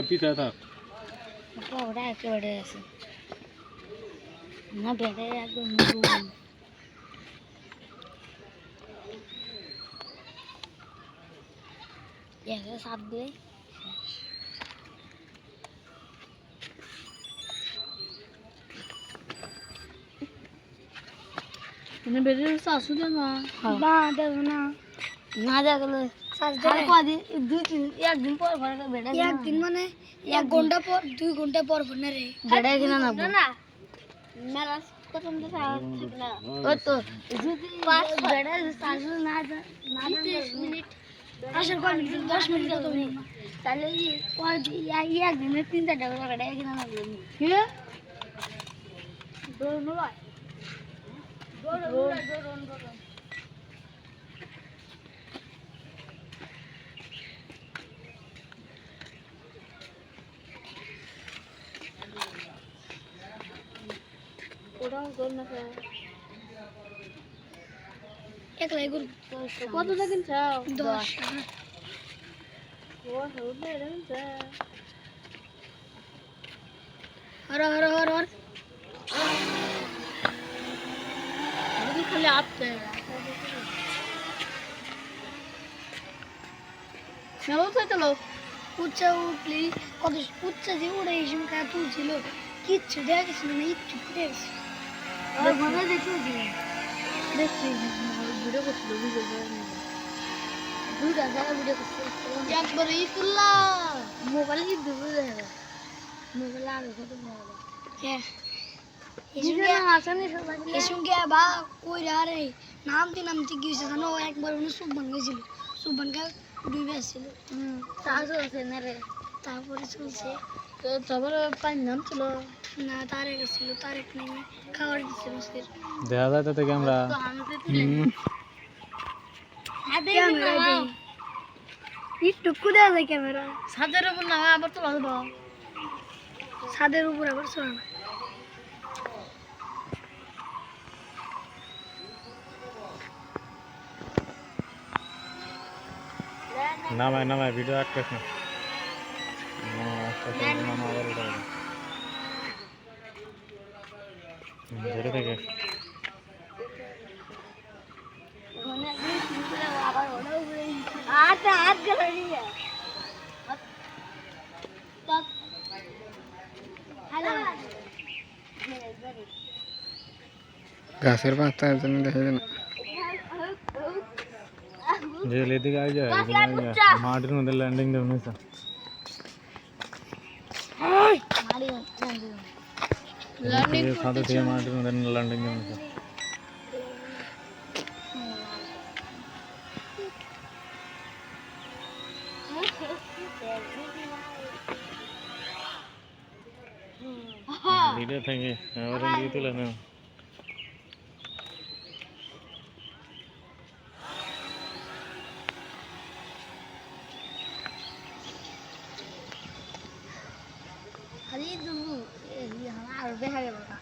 পিতা থাক ওটা একেবারে আছে না বেড়ে একদম সাপ দিয়ে তুমি বেরিয়ে আসু দে না না দেখো না না দেখলে একদিন পর একদিন মানে 1 ঘন্টা পর 2 ঘন্টা পর না রে বেড়ে কিনা না না মেলা প্রথম তো থাকে না ওই তো যদি বেড়ে আসু না না 30 মিনিট আসলে 10 মিনিট তো তাহলে একদিনে 3-4 টাকা বেড়ে কিনা না কি দৌড় কত টাকা চাও 10 হর হর হর হর খালি আপতে চলো চলো উচ্চা উঠলি কত উচ্চা যে উড়ে এই সময় কাজ তুলছিল কিচ্ছু দেখা গেছিল না একটু ফুটে গেছে আর ভালো দেখছি ভিডিও করছিল দুইটা জায়গা ভিডিও করছিল একবারে ই তুললা মোবাইলে কি দুটো দেখা মোবাইলে আগে কত মোবাইল হ্যাঁ এসুকে বা কই রে নামতে নামতে গিয়েছে জানো একবার উনি সুবন গেছিল সুবনকে ডুবে আসছিল তারপরে চলছে তো তারপরে পানি নাম ছিল না তারে গেছিল তারেক নেই খাবার দিচ্ছিল দেখা যায় তাতে ক্যামেরা একটু দেওয়া যায় ক্যামেরা ছাদের উপর না আবার তোলা দেবো ছাদের উপর আবার চলা না নামায় নামায় ভিডিও আটকাস না ধরে থাকে গাছের পাতার জন্য দেখা যায় না যে এদিকে আই যায় মাটির মধ্যে ল্যান্ডিং দেওয়া হয়েছে ছাদে থেকে মাটির মধ্যে ল্যান্ডিং দেওয়া হয়েছে ভিডিও থেকে ওরা দিয়ে তুলে না খালি দুবু আর দেখা গেল না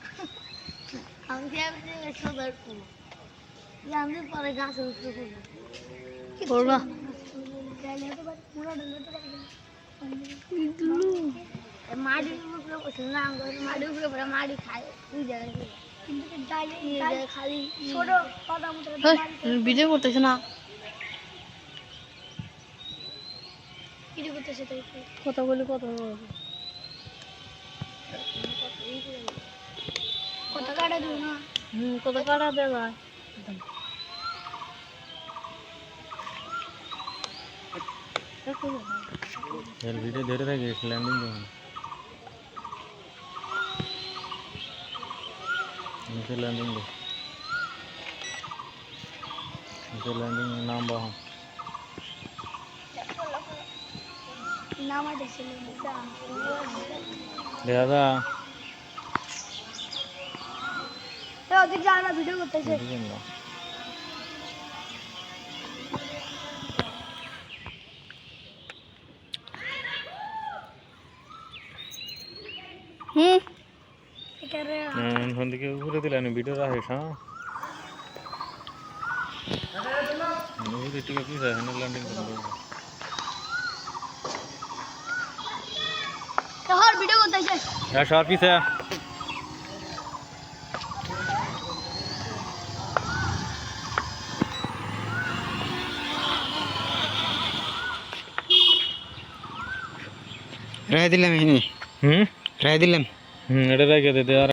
আমি সবার জানতে পরে গাছ উঠতে করবো মাটির উপরে বসে না মাটির উপরে মাটি খায় দুই জায়গায় খালি ছোট ভিডিও করতেছে না ভিডিও করতেছে কথা বলি কথা কথা কাটা দেবো না কথা কাটা দেওয়া ভিডিও ধরে থাকে ল্যান্ডিং দেওয়া নিচে ল্যান্ডিং দে নিচে ল্যান্ডিং নাম বাহ নাম আছে দাদা ওদিক যায় না ভিডিও করতেছে ফোন থেকে ঘুরে দিলেন ভিডিও রাখিস হ্যাঁ ঠিক আছে ল্যান্ডিং করবো তোর ভিডিও করতেছে শহর পিছে রায় দিলাম এখানে হুম রায় দিলাম এটা রেখে দিতে আর